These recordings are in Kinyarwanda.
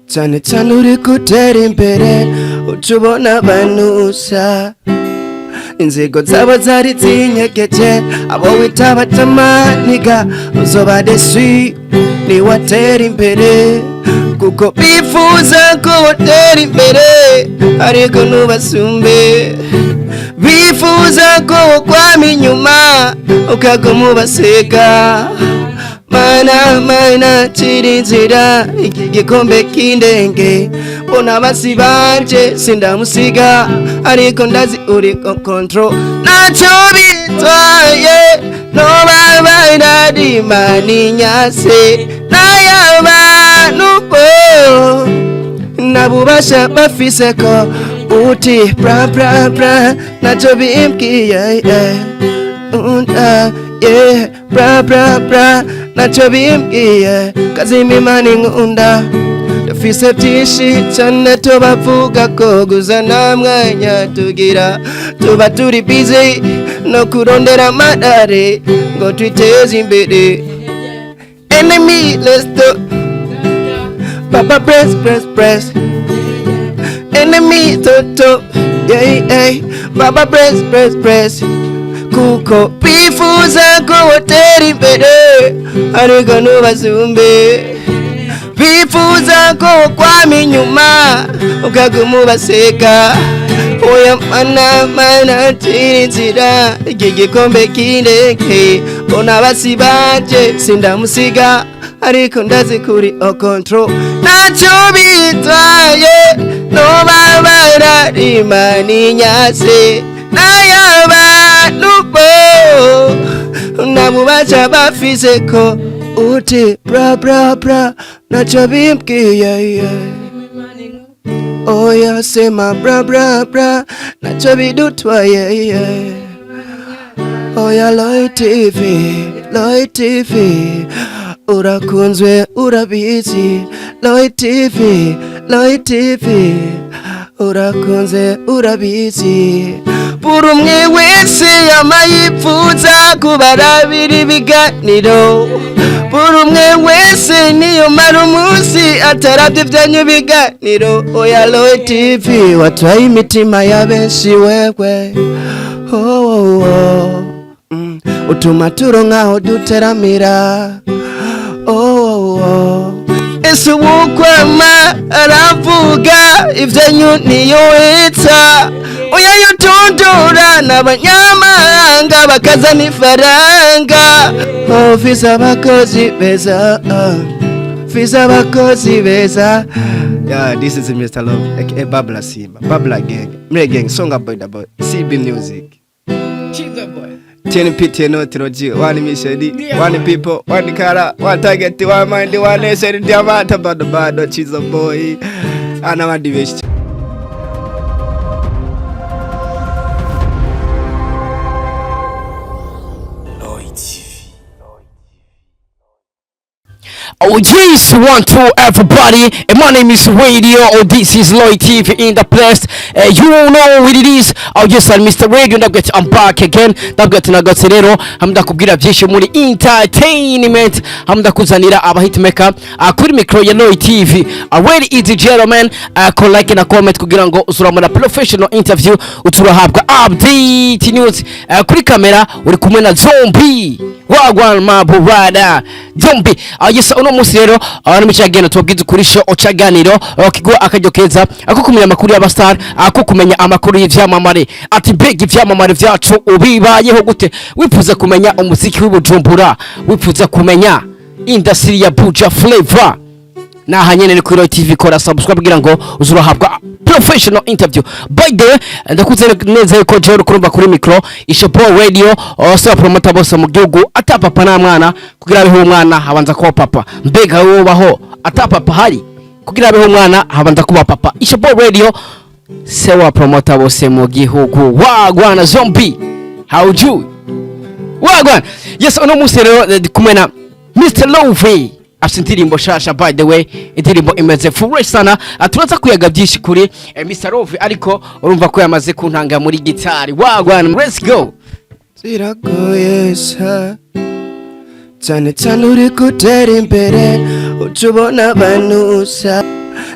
Cyane cyane uri gutera imbere utubona banusa inzego zabo zari zinyegeje abo wita batamaniga uzoba desi ni watera imbere kuko bifuza ko watera imbere ariko nubasumbe bifuza ko kwama inyuma ukaguma ubasega mana chirinzira iki gikombe kindenge bona basi banje sindamusiga ariko ndazi uri control nacho bitwaye no baba ndimani nyase nayabanu nabubasha bafise ko uti bra nacho bimbwiye bra nacho bimbwiye kazimimani nkunda dufise byinshi cyane tubavuga ko gusa nta mwanya tugira tuba turi busy no kurondera amadare ngo twiteze imbere enemy let's do papa press enemy toto papa press kuko bifuza ko watera imbere ariko nubasumbe bifuza ko kwama inyuma ukaguma ubaseka oya mana chirinzira iki gikombe kindeke bona basi banje sindamusiga ariko ndazi kuri control nacho bitwaye no baba ndimani nyase nayabanu nabubacha bafise ko uti bra nacho bimbwiye oya sema bra nacho bidutwaye oya Loy TV urakunzwe urabizi Loy TV urakunze urabizi buri umwe wese yamayipfuza kubarabira ibiganiro buri umwe wese niyo mara umunsi ataravye vyanyu biganiro oya Loy TV watwaye imitima ya benshi wewe utuma turonkaho duteramira ese ukwama aravuga ivyanyu niyo wita oya yutundura n'abanyamahanga bakazana ifaranga ofisa abakozi beza yeah, this is Mr. Love aka Babla Simba Babla Gang Mre Gang song about CB Music Chiza boy TNP Tenoji one mission one people one color one target one mind one nation diamant bad Chiza boy ana madivest Oh yes, 1, 2 everybody, and my name is Radio, this is Loy TV in the place, you know what it is. Oh yes, I'm Mr. Radio, I'm back again, nagatse rero hamda kubwira byinshi muri entertainment, hamda kuzanira abahitmaker kuri micro ya Loy TV. Already is the gentleman, like na comment kugira ngo usuramura professional interview uturahabwa update news kuri kamera uri kumwe na Zombie wagwan maburada Zombie. Yes, uno musi rero n'imicageno tubabwiza kuri show ocaganiro kigo akajyo keza akukumenya amakuru y'abastar akukumenya amakuru y'ivyamamare ati mbega ivyamamare vyacu ubibayeho gute wifuza kumenya umuziki w'Ibujumbura wifuza kumenya industry ya Buja Flavor na hanyene ni kuri Loy TV kora subscribe kugira ngo uzurahabwa professional interview. By the way, ndakuze neza yuko Jero kurumva kuri micro Ishopo Radio so promoter bose mu gihugu atapapa na mwana kugira abeho umwana habanza kuba papa mbega wowe baho atapapa hari kugira abeho umwana habanza kuba papa Ishopo Radio sewa promoter bose mu gihugu wagwana Zombie how you wagwana. Yes, uno musi rero kumena Mr. Love afite indirimbo shasha. By the way, indirimbo imeze fresh sana, turaza kuyaga byinshi kuri Mr. Love, ariko urumva ko yamaze kuntanga muri gitari. Wagwana, let's go. Ziragoye sa cyane cyane uri gutera imbere ucubona banusa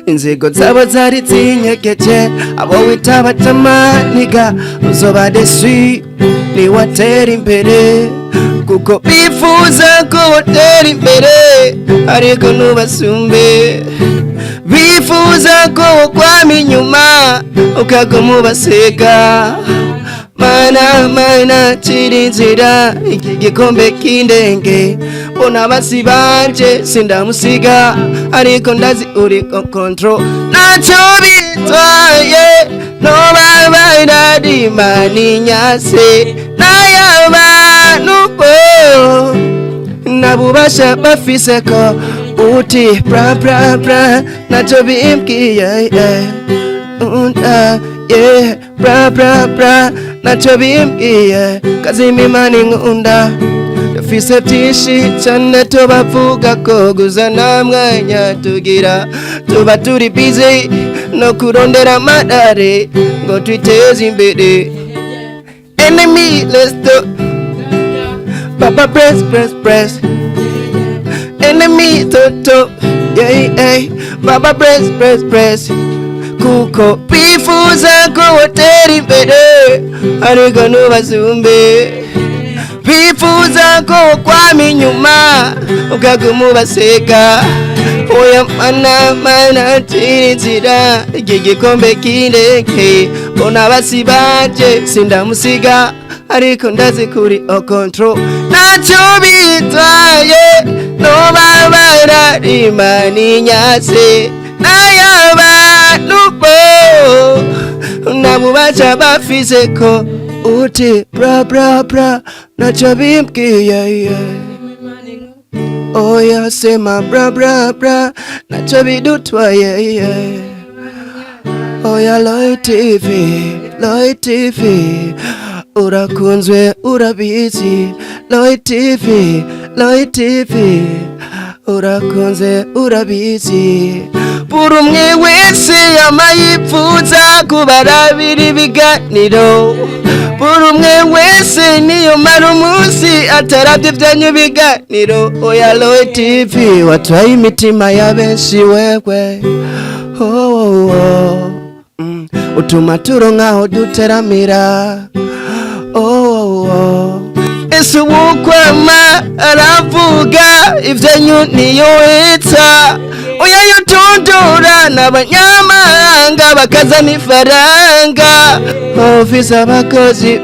inzigo zabo zari zinyegeje abo wita batamaniga uzoba desui niwatera imbere kuko bifuza ko watera imbere ariko ntubasumbe bifuza ko kwama inyuma ukaguma ubasega mana ciri inzira iki gikombe kindenge bona basi banje sindamusiga ariko ndazi uri control naco bitwaye no babaira dimani nyase n'ayabantu bo nabubasha bafise ko uti bra bra bra naco bimbwiye bra bra bra naco bimbwiye kazimimana nkunda dufise byinshi cyane tubavuga ko gusa nta mwanya tugira tuba turi busy no kurondera amadare ngo twiteze imbere enemy let's do papa press enemy toto papa press kuko bifuza ko watera imbere ariko ntubasumbe bifuza ko kwama inyuma ukaguma ubaseka oya mana ciri inzira iki gikombe kindeke bona basi banje sindamusiga ariko ndazi kuri control naco bitwaye no babara rimani nyase n'ayabantu bo nabubaca bafise ko uti bra bra bra naco bimbwiye oya sema bra bra bra naco bidutwaye oya Loy TV urakunzwe urabizi Loy TV urakunze urabizi buri umwe wese yamayipfuza kubarabira ibiganiro buri umwe wese niyo mara umunsi atarabye ibyanyu biganiro oya Loy TV watwaye imitima ya benshi wewe utuma turonkaho duteramira ese ukwama aravuga ivyanyu niyo wita oya yutundura n'abanyamahanga bakazana ifaranga ofisa abakozi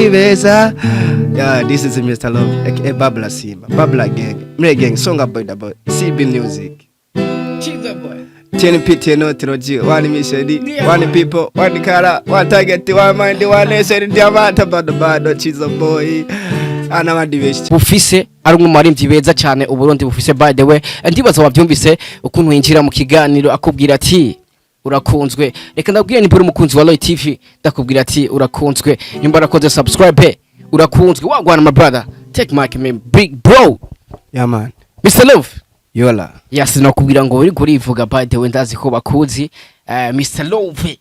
beza yeah, this is Mr. Love aka Babla Simba Babla gang mre gang song about CB music Chiza boy TNP no Troji one mission one people one color one target one mind one nation diamant bad Chiza boy ana madivest bufise ari umwe marimvyi beza cyane uburundi bufise by the way ndibaza wavyumvise ukuntu winjira mu kiganiro akubwira ati urakunzwe reka ndabwire ni buri mukunzi wa Loy TV ndakubwira ati urakunzwe nimba rakoze subscribe urakunzwe wagwana my brother take mic me big bro yeah man Mr. Love yola yes nakubwira ngo uri kurivuga by the way ndazi ko bakuzi Mr. Love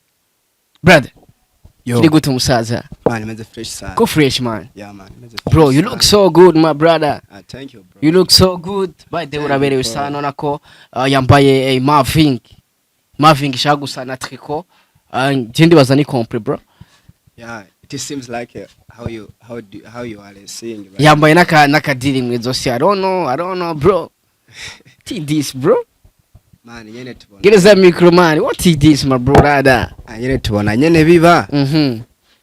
brother yo kiri gute umusaza man meze fresh sana go fresh man yeah man meze bro you look so good my brother thank you bro you look so good by the way uraberewe sana nako yambaye Marvin shagusa na tricot jindi bazani compre bro yeah it seems like how you are saying right? Yambaye nakadiri mwezosi I don't know bro this bro man nyene tubona get us micro man what is this my brother nyene tubona nyene biba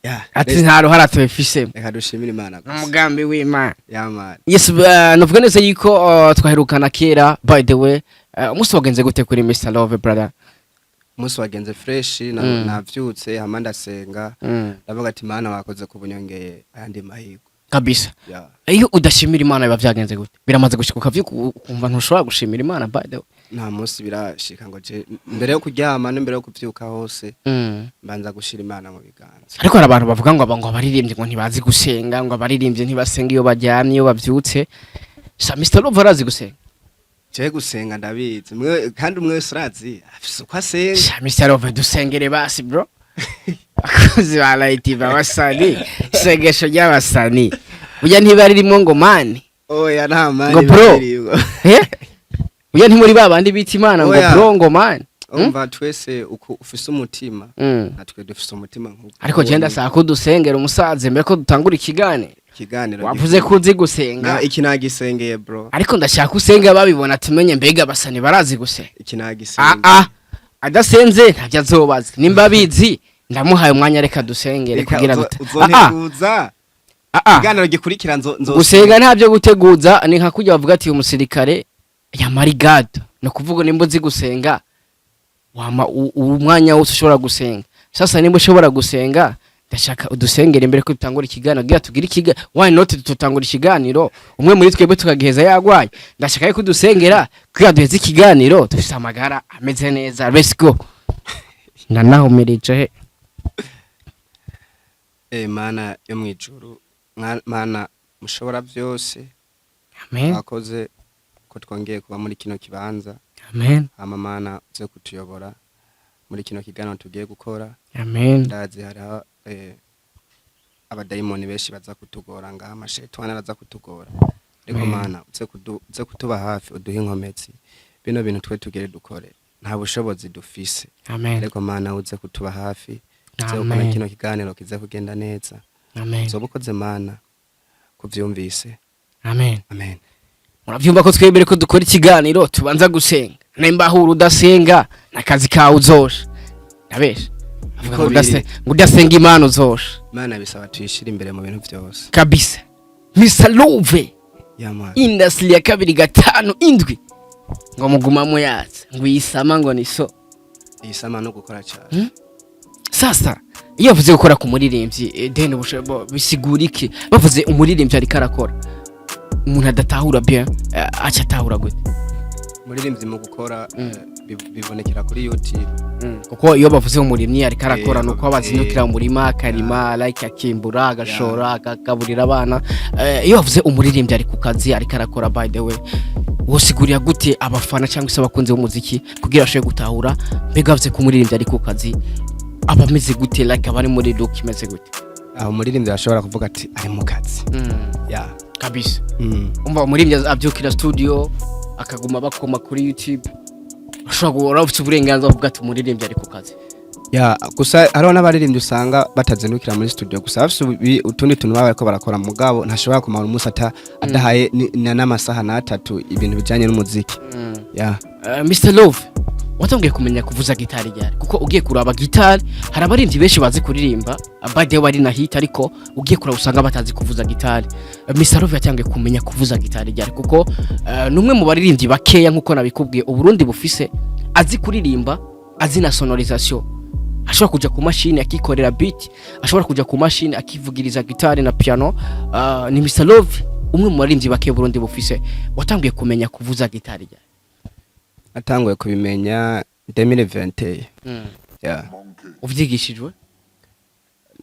yeah ati ntaro haratwefise reka dushimira Imana umugambi w'Imana yeah man yes novuga neza yuko twaherukana kera by the way umunsi wagenze gute kuri Mr. Love brother umunsi wagenze fresh navyutse hama ndasenga ndavuga ati Imana wakoze kubunyongeye ayandi mahirwe kabisa iyo udashimira Imana biba vyagenze gute biramaze gushika kumva ntushobora gushimira Imana by the way nta munsi birashika ngo je mbere yo kuryama n'imbere yo kuvyuka hose mbanza gushira Imana mu biganza ariko hari abantu bavuga ngo abaririmbye ngo ntibazi gusenga ngo abaririmbye ntibasenga iyo baryamye iyo bavyutse sa Mr. Love arazi gusenga je gusenga ndabizi kandi umwe wese arazi afise uko asenga sa Mr. Love dusengere basi bro akozi balaiti babasani segesho ry'abasani burya ntibaririmo ngo mani oya nta mani ngo bro uya ntimuri babandi bita imana ngo bro ngo man umva twese uko ufise umutima natwe dufise umutima nkuko ariko genda saa ko dusengera umusaze mbere ko dutangura ikiganiro wavuze ko uzi gusenga iki nagisengeye bro ariko ndashaka usenga babibona tumenye mbega basani barazi gusenga iki nagisengeye adasenze ntavyo azobaza nimba bizi ndamuhaye umwanya reka dusengere kugira uzoteguza ikiganiro gikurikira nzo gusenga ntabyo guteguza ni nka kujya bavuga ati umusirikare ya marigado no kuvuga nimba uzi gusenga wama umwanya wose ushobora gusenga sasa nimba ushobora gusenga ndashaka udusengere imbere ko dutangura ikiganiro gira tugira why not tutangura ikiganiro umwe muri twebwe tukagiheza yagwaye ndashaka ko dusengera kugira duheze ikiganiro dufite amagara ameze neza let's go naho merije mana yo mwijuru mana mushobora byose amen akoze ko twongeye kuba muri kino kibanza amen amamana uze kutuyobora muri kino kiganiro tugiye gukora amen ndazi hari abadayimoni benshi baza kutugora ngaha amashetani araza kutugora ariko mana uze kutuba hafi uduhe inkomezi bino bintu twe tugere dukore nta bushobozi dufise amen ariko mana uze kutuba hafi uze gukora kino kiganiro kize kugenda neza amen zobukoze mana kuvyumvise amen amen muravyumva ko twebere ko dukora ikiganiro tubanza gusenga nimba huru udasenga nakazi kawe uzosha nabesha avuga ngo udasenga imana uzosha mana bisaba tuyishira imbere mu bintu byose kabisa Mr Love yamana industry ya 2-5-7 ngo mugumamo yatse ngo yisama ngo niso yisama no gukora cyane sasa iyo bavuze gukora ku muririmbyi then bisigura iki bavuze umuririmbyi ari karakora umuntu adatahura bien acha tahura gute muririmbyi mu gukora bibonekera kuri YouTube kuko iyo bavuze umurimyi ari karakora nuko abazinukira mu murima karima like akimbura agashora akaburira abana iyo bavuze umuririmbyi ari ku kazi ari karakora by the way wosigurira gute abafana cyangwa se abakunze b'umuziki kugira ashoye gutahura mbega bavuze ku muririmbyi ari ku kazi abameze gute like abari muri look imeze gute aho muririmbyi ashobora kuvuga ati ari mu kazi ya kabisa umva umuririmbyi abyukira studio akaguma bakoma kuri YouTube ashobora guhora ufite uburenganzira bwo ati umuririmbyi ari ku kazi ya gusa hariho n'abaririmbyi usanga batazinukira muri studio gusa bafite utundi tuntu baba ko barakora mugabo ntashobora kumara umunsi adahaye n'amasaha n'atatu ibintu bijanye n'umuziki ya Mr Love watangiye kumenya kuvuza gitari ryari kuko ugiye kuraba gitari hari abaririmbyi benshi bazi kuririmba abade bari na hit ariko ugiye kuraba usanga batazi kuvuza gitari Mr Love yatangiye kumenya kuvuza gitari ryari kuko numwe mu baririmbyi bakeya nkuko nabikubwiye uburundi bufise azi kuririmba azi na sonorisation ashobora kuja ku machine akikorera beat ashobora kuja ku machine akivugiriza gitari na piano ni Mr Love umwe mu baririmbyi bakeya Burundi bufise watangiye kumenya kuvuza gitari ryari atanguye kubimenya 2020 ya uvyigishijwe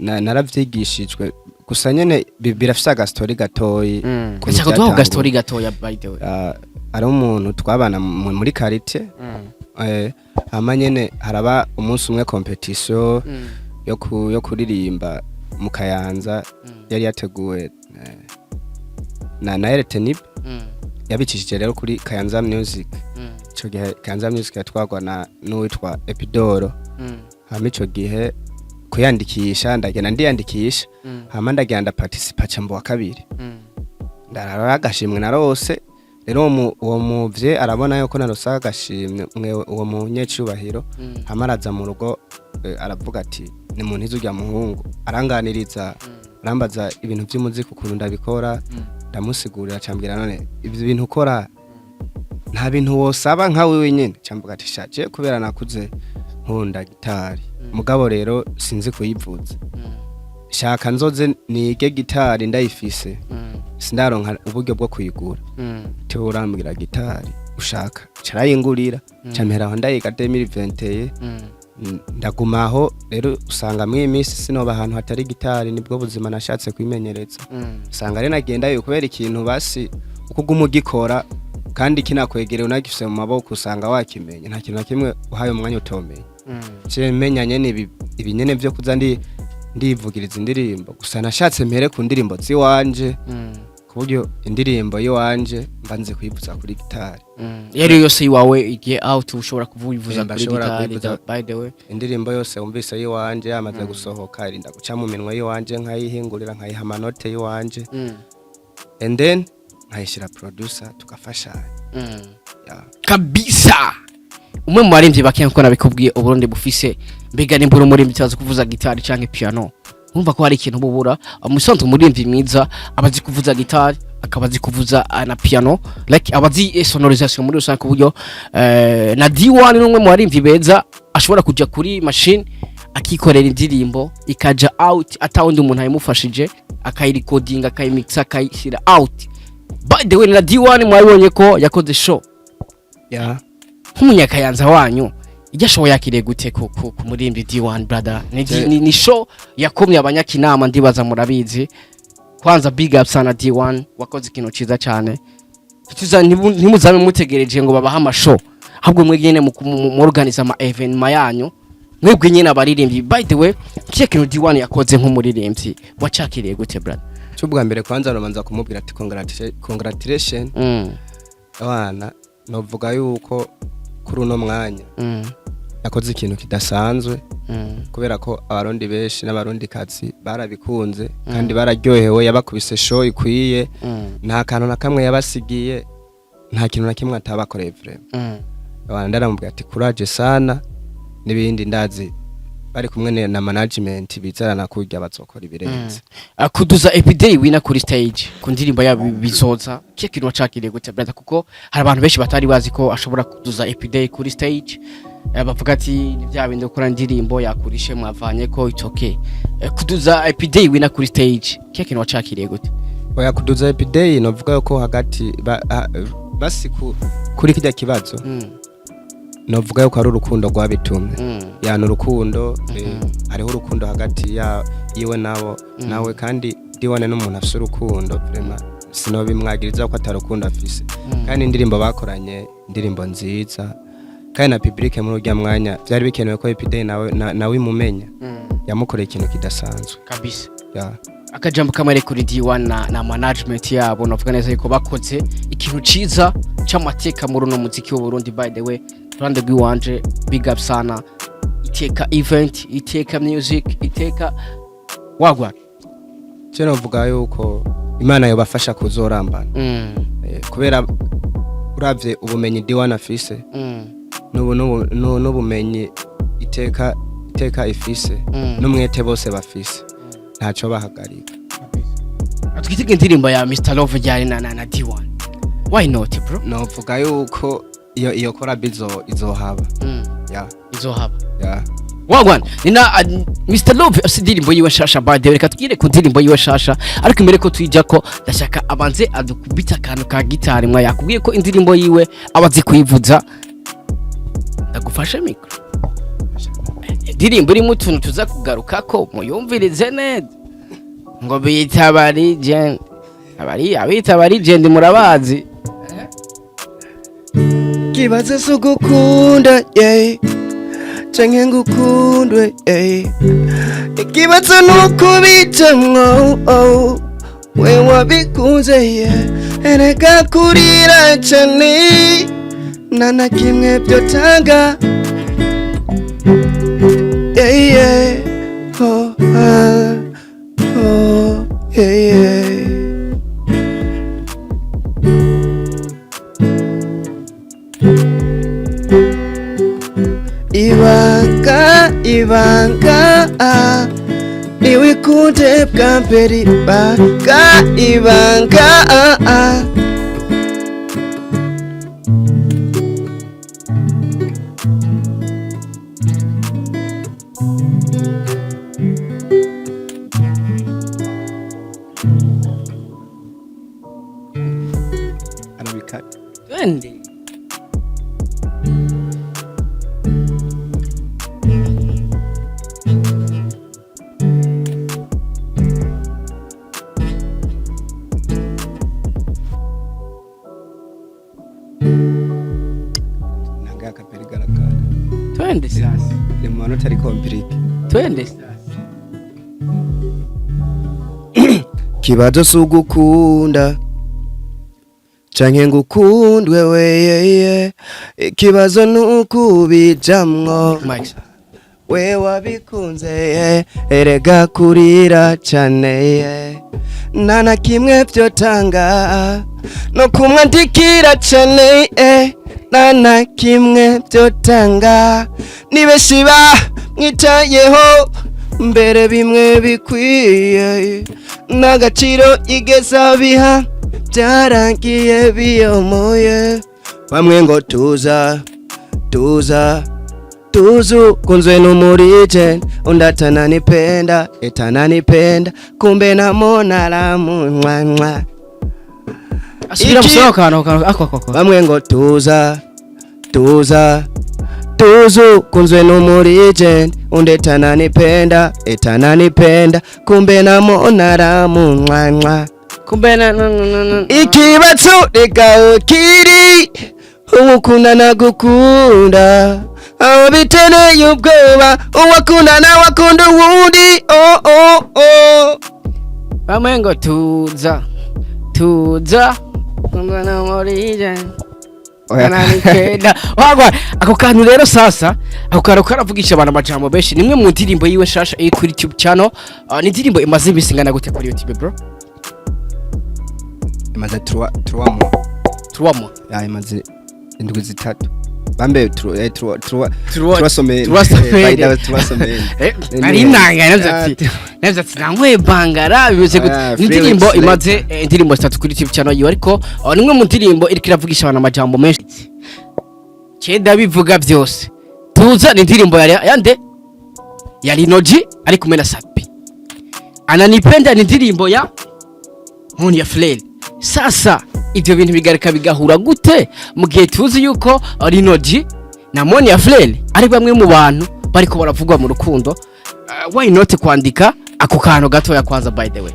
naravyigishijwe gusa nyene birafisa ga story gatoyi kuko duha ga story gatoya by the way ari umuntu twabana muri quartier hama nyene haraba umunsi umwe competition yo kuririmba mu Kayanza yari yateguwe na Eretenib yabicishije rero kuri Kayanza Music ico gihe Kayanza Music yatwagwa n'uwitwa Epidoro hama ico gihe kuyandikisha ndagenda ndiyandikisha hama ndagenda participate mbo wa kabiri ndarara agashimwe narose rero uwo muvye arabona yuko narosa agashimwe uwo munyecubahiro hama araza mu rugo aravuga ati ni muntu izurya muhungu aranganiriza arambaza ibintu by'umuziki ukuntu ndabikora ndamusigurira cyambwira none ibyo bintu ukora nta bintu wosaba nkawe wenyine cyambuga ati shaje kubera nakuze nkunda gitari mugabo rero sinzi kuyivuza shaka nzoze nige gitari ndayifise sindaronka uburyo bwo kuyigura teurambira gitari ushaka carayingurira camera aho ndayiga 2020 ndagumaho rero usanga mwe imisi sinoba ahantu hatari gitari nibwo buzima nashatse kwimenyereza usanga rero nagenda yo kubera ikintu basi ukuguma ugikora kandi kinakwegereye unagifise mu maboko usanga wakimenya nta kintu nakimwe uhaye umwanya utomeye cemenyanye ni ibinyene byo kuza ndivugiriza indirimbo gusa nashatse mpere ku ndirimbo ziwanje kuburyo indirimbo yo wanje mbanze kuyivuza kuri gitari yari yose iwawe igiye out ushobora kuvuza kuri gitari by the way indirimbo yose wumvise yo wanje yamaze gusohoka irinda guca mu minwe yo wanje nkayihingurira nkayiha amanote yo wanje and then nkayishira producer tukafashanya kabisa umwe mu baririmbyi bakiye ko nabikubwiye uburundi bufise mbega nimbura umuririmbyi cyaza kuvuza gitari canke piano umva ko hari ikintu bubura umusanzwe umuririmbyi mwiza abazi kuvuza gitari akabazi kuvuza na piano like abazi sonorisation muri rusange ku buryo na D1 n'umwe mu baririmbyi beza ashobora kuja kuri machine akikorera indirimbo ikaja out atawundi umuntu ayimufashije akayirecording akayimixa akayishira out by the way na D1 mwabonye ko yakoze show nk'umunyakayanza wanyu ijya show yakiriye gute ku muririmbyi D1 brother ni show yakomye abanyakinama ndibaza murabizi kwanza big up sana D1 wakoze ikintu ciza cyane tuza ntimuzame mutegereje ngo babaha amashow ahubwo mwegene mu organize ama event yanyu mwebwe nyine abaririmbyi by the way kiye kintu D1 yakoze nk'umuririmbyi wacakiriye gute brother cyubwa mbere kwanza romanza kumubwira ati congratulations abana novuga yuko kuri uno mwanya yakoze ikintu kidasanzwe kubera ko abarundi benshi n'abarundi kazi barabikunze kandi bararyohewe yabakubise show ikwiye nta kantu na kamwe yabasigiye nta kintu na kimwe atabakoreye vraiment abana ndaramubwira ati courage sana nibindi ndazi bari kumwe na management bizarana kurya bazokora ibirenze akuduza everyday wina kuri stage ku ndirimbo ya bizoza kiye kintu wacakiriye gute brother kuko hari abantu benshi batari bazi ko ashobora kuduza everyday kuri stage bavuga ati bya bindi ukora indirimbo yakurishe mwavanye ko it's okay kuduza everyday wina kuri stage kiye kintu wacakiriye gute oya kuduza everyday novuga ko hagati basi kuri kijya kibazo novuga yuko ari urukundo rwabitumye yana urukundo hariho urukundo hagati yiwe nawe kandi D1 n'umuntu afite urukundo vraiment sinobimwagiriza ko atarukundo afise kandi indirimbo bakoranye indirimbo nziza kandi na public muri urya mwanya byari bikenewe ko EPD nawe imumenya yamukoreye ikintu kidasanzwe kabisa akajambo kamare kuri D1 na management yabo navuga neza yuko bakoze ikintu ciza c'amateka muri no muziki w'u Burundi by the way Rwanda Rwanje big up sana iteka event iteka music iteka wagwa cyo navuga yuko Imana yobafasha kuzorambana kubera uravye ubumenyi D1 afise n'ubumenyi iteka ifise n'umwete bose bafise ntaco bahagarika atwitege indirimbo ya Mr Love jari na D1 why not bro novuga yuko iyo kora bizo izohaba izohaba wagwan nina Mr Love asidirimbo yiwe shasha bade reka tugire ku ndirimbo yiwe shasha ariko imbere ko tuyijya ko ndashaka abanze adukubita kantu ka gitari mwa yakubwiye ko indirimbo yiwe abazi kuyivuza ndagufashe mikro indirimbo iri mutuntu tuza kugaruka ko muyumvirize neza ngo bitabari gen abitabari gen murabazi kibaze sugukunda canke ngukundwe ikibazo nuko bitamwo we wabikunze ereka kurira cane nana kimwe byotanga ibanga niwikunde bwa mbere ibanga arabika twende twende sasa ni manota ari complete twende sasa kibazo sugukunda canke ngukundwe weye ikibazo nukubijamwo we wabikunze erega kurira cane nana kimwe vyotanga no kumwandikira cane nana kimwe vyotanga nibeshiba mwitayeho mbere bimwe bikwiye n'agaciro igeza biha byarangiye biyomoye bamwe ngo tuza kunzwe n'umurije undatananipenda etananipenda kumbe namona ramunwa asubira musohokano ako bamwe ngo tuza kunzwe n'umurije undetananipenda etananipenda kumbe namona ramunwa kumbe ikibazo reka kiri umukunda nagukunda aho bitereye ubwoba uwakunda na wakunda uwundi bamwe ngo tuza kumwana morije wagwa ako kantu rero sasa ako kantu karavugisha abantu amajambo benshi nimwe mu ndirimbo yiwe shasha iri kuri YouTube channel ni indirimbo imaze imisi ngana gute kuri YouTube bro imaze 3 mois ya imaze indwi zitatu bambe turasomeye ari nanga navyo ati namwe bangara bivuze gute indirimbo imaze indirimbo 3 kuri YouTube channel yiwe ariko nimwe mu ndirimbo iri kiravugisha abantu amajambo menshi cyenda bivuga byose tuza ni indirimbo yande ya Linoji ari kumwe na Sapi ananipenda ni indirimbo ya Moni ya Flel. Sasa ivyo bintu bigarika bigahura gute mu gihe tuzi yuko Linoji na Moni ya Flel ari bamwe mu bantu bariko baravugwa mu rukundo why not kwandika ako kantu gato ya kwanza by the way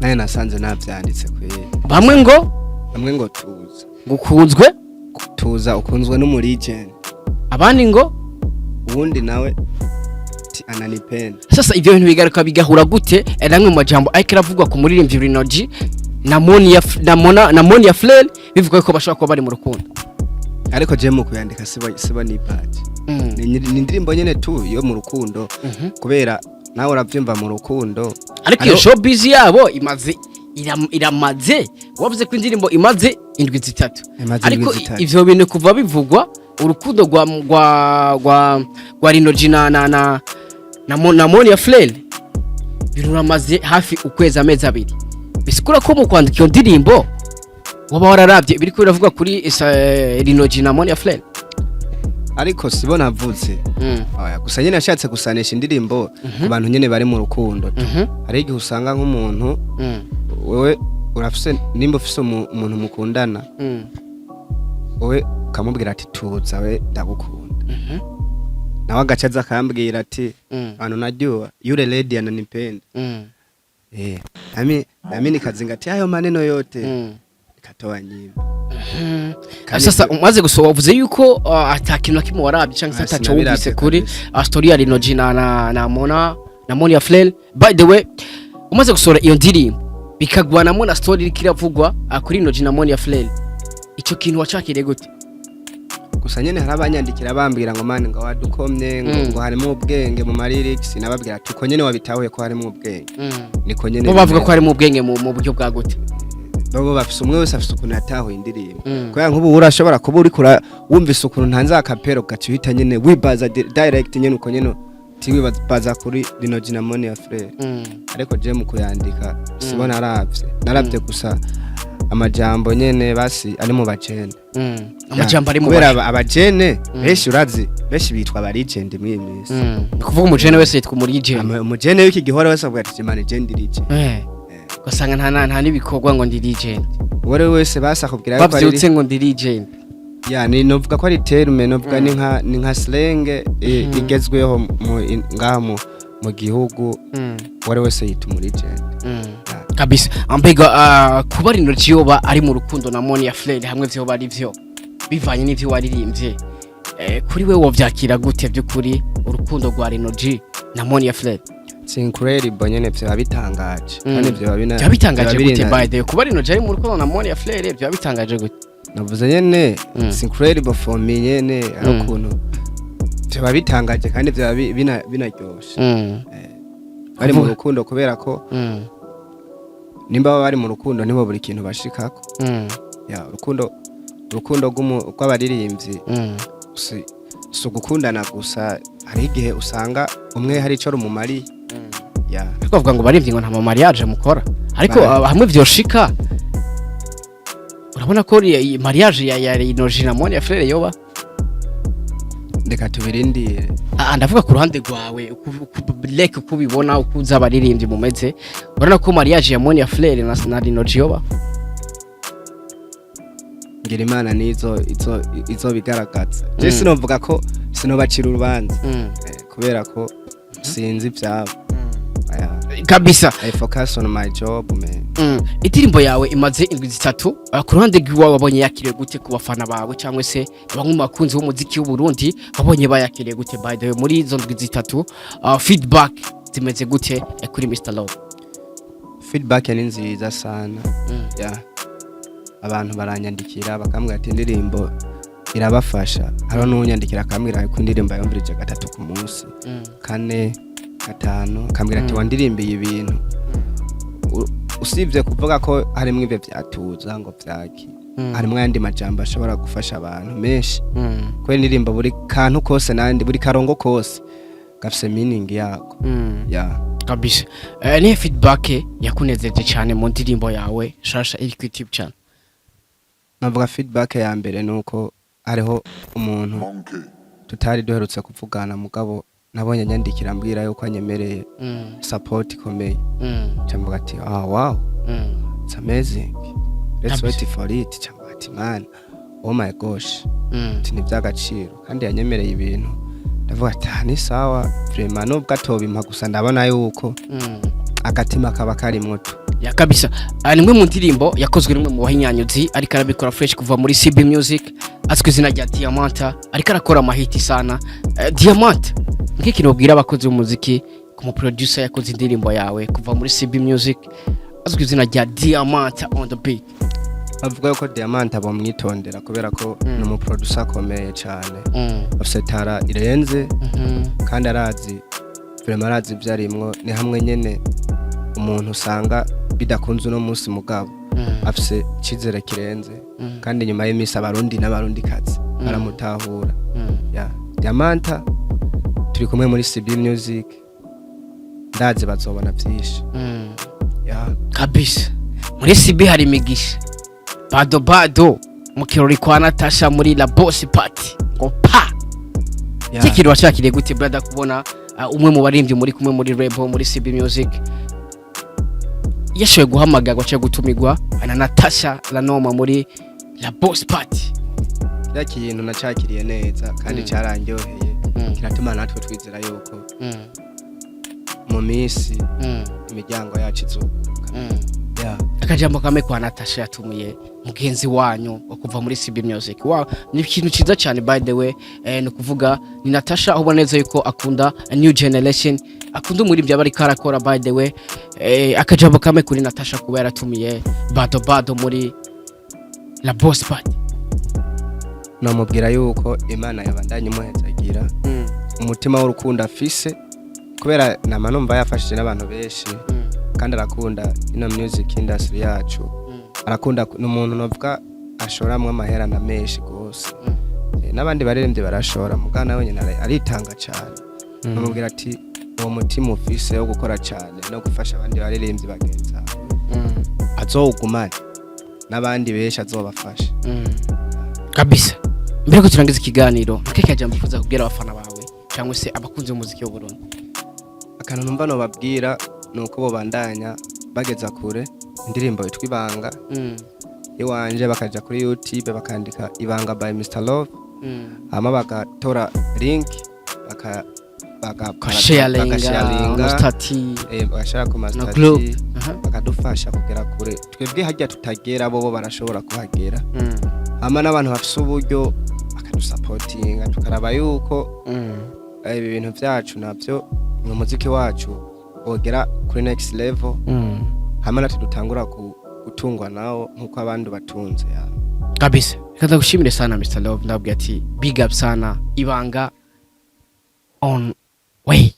naye nasanze navyanditse kwe bamwe ngo tuza gukunzwe tuza ukunzwe n'umurijeni abandi ngo ubundi nawe ananipenda. Sasa ivyo bintu bigaruka bigahura gute namwe mu majambo ariko aravugwa ku muririmbyi Linoji na Moni ya Flel bivuga ko bashaka kuba bari mu rukundo ariko je mu kuyandika siba ni page ni indirimbo nyene tu yo mu rukundo kubera nawe uravyumva mu rukundo ariko iyo showbiz yabo iramaze wavuze ko indirimbo imaze indwi zitatu ariko ivyo bintu kuva bivugwa urukundo rwa Linoji na Moni ya Flel biruramaze hafi ukwezi amezi abiri bisikura ko mu kwandika iyo ndirimbo waba wararavye biriko biravuga kuri Linoji na Moni ya Flel ariko sibona avuze gusa nyene ashatse gusanisha indirimbo ku bantu nyene bari mu rukundo hari igihe usanga nk'umuntu wewe urafise nimba ufise umuntu mukundana wewe kamubwira ati tuza we ndagukunda nawe agacaza akambwira ati abantu najua yule lady ananipenda nami nikazingati hayo maneno yote ikatoa nyimbo sasa umaze gusobavuze yuko atakintu nakimwe warabye cyangwa atacho wumvise kuri story ya Linoji na Moni ya Flel by the way umaze gusora iyo ndirimbo bikagwanamo na story ikiravugwa kuri Linoji na Moni ya Flel ico kintu wacakire gute gusa nyene harabanyandikira bambwira ngo mani ngo wadukomye ngo harimo ubwenge mu lyrics nababwira ati ko nyene wabitahuye ko harimo ubwenge niko nyene bavuga ko harimo ubwenge mu buryo bwa gute babo bafise umwe wese afise ukuntu yatahuye indirimbo kuya nk'ubu urashobora kuba uri kura wumvise ukuntu ntanza akapero gacihita nyene wibaza direct nyene uko nyene tiwibaza kuri Linoji na Moni ya Flel ariko je mu kuyandika sibona naravye gusa amajambo nyene basi ari mu bajene amajambo ari mu abajene benshi urazi benshi bitwa ba legend mwimisi kuvuga umujene wese yitwa umulegend umujene w'iki gihora wese avuga ati man legend gasanga nta nibikorwa ngo ndi legend wore wese basakubwira ko ari bavyutse ngo ndi legend yani novuga ko ari terme novuga ni nka slang igezweho ngaha mu gihugu wore wese yitwa umulegend kabisa ambega kuba Linoji yoba ari mu rukundo na Moni ya Flel hamwe vyo bari vyo bivanye n'ivyo waririmbye kuri we wovyakira gute by'ukuri urukundo rwa Linoji na Monia Flare it's incredible nyene vyo bitangaje kandi vyo bitangaje gute by the kuba rino jari mu rukundo na Monia Flare vyo bitangaje gute navuze nyene it's incredible for me nyene arukuntu vyo bitangaje kandi vyo binaryoshe bari mu rukundo kubera ko nimba bari mu rukundo nibo buri kintu bashikako ya urukundo rw'abaririmbyi si gukundana gusa hari igihe usanga umwe hari ico rumumari ya twavuga ngo baririmbyi ngo nta mu mariage mukora ariko hamwe vyoshika urabona ko mariage ya Inoji na Monia Flare yoba ndeka tubirindire ndavuga ku ruhande rwawe leke kubibona ukuza abaririmbyi mumeze urabona ko mariage ya Monia Flare na Inoji yoba ngira Imana izo bigaragaza je sinovuga ko sinobacira urubanza kubera ko sinzi byabo kabisa I focus on my job man itirimbo yawe imaze indwi zitatu ku ruhande rw'iwawe wabonye yakiriye gute ku bafana bawe cyangwa se bamwe mu bakunzi b'umuziki w'u Burundi wabonye bayakiriye gute by the way muri izo ndwi zitatu feedback zimeze gute kuri Mr Love feedback ni nziza sana ya abantu baranyandikira bakambwira ati indirimbo irabafasha haro n'unyandikira akambwira ko indirimbo yumvirije gatatu ku munsi kane gatanu akambwira ati wandirimbiye ibintu usibye kuvuga ko harimo ibyo byatuza ngo byaki harimo yandi majambo ashobora gufasha abantu menshi ko indirimbo buri kantu kose nandi buri karongo kose gafise meaning yako ya kabisa ni feedback yakunezeje cyane mu ndirimbo yawe shasha iri ku YouTube channel navuga feedback ya mbere nuko hariho umuntu tutari duherutse kuvugana mugabo nabonye nyandikira mbwira yuko anyemereye support ikomeye cyamvuga ati wow it's amazing let's wait for it cyangwa ati man oh my gosh ni by'agaciro kandi yanyemereye ibintu ndavuga ati ni sawa vraiment nubwo atobimpa gusa ndabona yuko agatima kaba kari muto ya kabisa nimwe mu ndirimbo yakozwe rimwe mu bahinyanyuzi ariko arabikora fresh kuva muri CB Music azwi izina rya Diamanta ariko arakora amahiti sana Diamanta nk'ikintu ubwira abakozi b'umuziki ku mu producer yakoze indirimbo yawe kuva muri CB Music azwi izina rya Diamanta on the beat avuga ko Diamanta bamwitondera kubera ko ni mu producer akomeye cyane afite tara irenze kandi arazi vraiment arazi byarimwo ni hamwe nyene umuntu usanga bidakunze no munsi mugabo afise cizere kirenze kandi nyuma y'imisi abarundi n'abarundi kazi baramutahura ya Diamanta turi kumwe muri CB Music ndazi bazobona byinshi ya kabisa muri CB hari imigisha bado mu kirori kwa Natasha muri la boss party ngo pa kikiri washakiriye gute brother kubona umwe mu baririmbyi muri kumwe muri Rebel muri CB Music yashoye guhamagarwa cyo gutumigwa na Natasha la Noma muri la boss party yakintu nacakiriye neza kandi cyarangyoheye kiratuma natwe twizera yuko mu minsi imiryango yacu izuka akajambo kame kwa Natasha yatumiye mugenzi wanyu kuva muri CB Music ni ikintu ciza cyane by the way no kuvuga ni Natasha aho boneza yuko akunda a new generation akunda muri bya bari karakora by the way akajambo kame kuri Natasha kuba yaratumiye bado muri la boss party namubwira yuko Imana yabandanye muhezagira umutima w'urukundo afise kubera namanumva yafashije n'abantu benshi kandi arakunda ino music industry yacu arakunda n'umuntu novuga ashoramwe amahera na menshi gose n'abandi baririmbye barashora mugana we nyine aritanga cyane namubwira ati uwo mutima ufise wo gukora cyane no gufasha abandi baririmbye bagenza azowugumane n'abandi benshi azobafasha kabisa mbere ko turangiza ikiganiro nkeke jambo kuza kubwira abafana bawe cyangwa se abakunzi b'umuziki w'u Burundi akantu numva no babwira nuko bo bandanya bageza kure indirimbo yitwa Ibanga iwanje bakaja kuri YouTube bakandika Ibanga by Mr Love hama bagatora link bakasharinga stati bagashaka ku stati bakadufasha kugera kure twebwe hajya tutagera bo barashobora kuhagera hama n'abantu bafise uburyo akadusupportinga tukaraba yuko ibi bintu byacu navyo umuziki wacu ogera kuri next level hamwe natwe dutangura gutungwa nawo nkuko abandi batunze ya kabisa. Reka gushimire sana Mr Love, ndabwiye ati big up sana ibanga on way.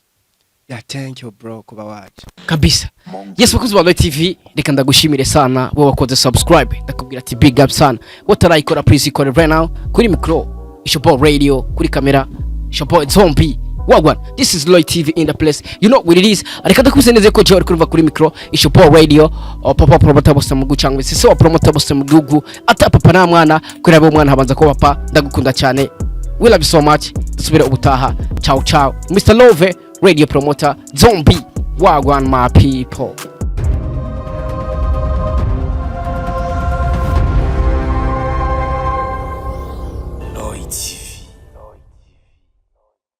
Yeah, thank you bro kuba waje kabisa. Yes, bakuzi ba Loy TV, reka ndagushimire sana wowe wakoze subscribe, ndakubwira ati big up sana. Wotarayikora please ikore right now. Kuri micro Ishopo Radio, kuri kamera Ishopo Zombie. Wagwan, this is Loy TV in the place. You know what it is. Reka ndakuseneze ko jewe kurumva kuri micro Ishopo Radio. Papa promoter bose mu gucangwe sisi wa promoter bose mu gihugu. Ata papa na mwana kuri abo mwana habanza ko papa. Ndagukunda cyane. We love you so much. Dusubire ubutaha. Ciao ciao. Mr Love Radio promoter Zombie. Wagwan my people.